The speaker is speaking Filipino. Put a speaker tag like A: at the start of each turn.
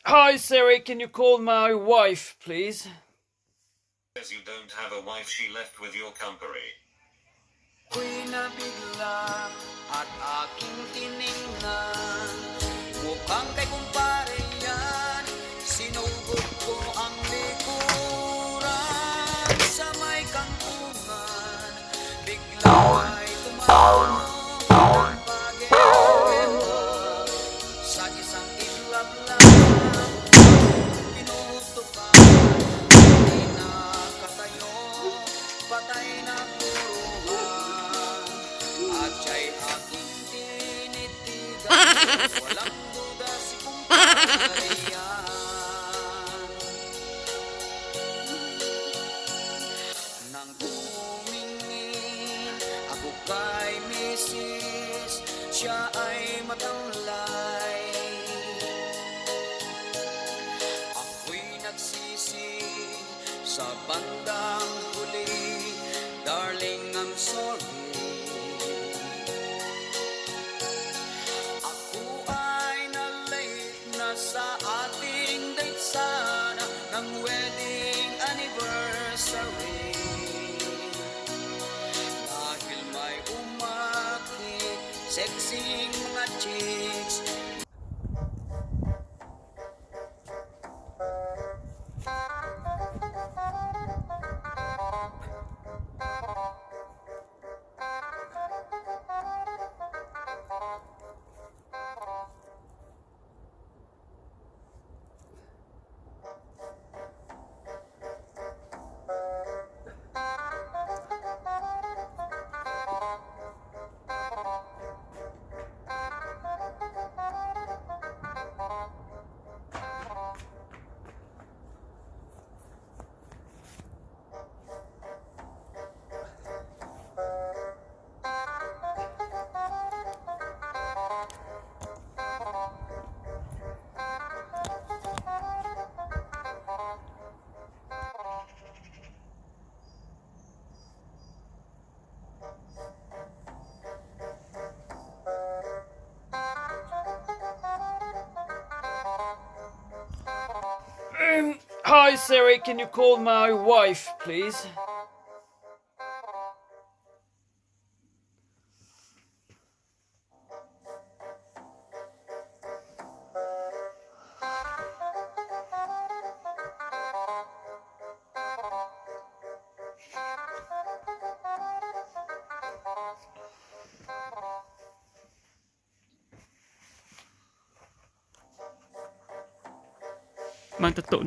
A: Hi Siri, can you call my wife, please?
B: Says you don't have a wife, she left with your company.
C: Ako'y nabigla at aking tiningnan. Mukhang kay kumpare yan, sinugod ko ang likuran. Sa may kantungan, bigla ay tumayo ang pag-ebeba. Sa isang iglap lang, pinutukan, di nakatayo, patay na puruhan. At siya'y aking tinitigan, walang duda si kumpare yan. Nang tumingin ako kay Mrs., siya ay matamlay. Ako'y nagsisi sa bandang huli, darling, I'm sorry. Ako ay na-late na sa ating date sana ng wedding anniversary. Dahil may umakit, sexy mga chicks.
A: Hi Siri, can you call my wife, please?
D: Mang totoo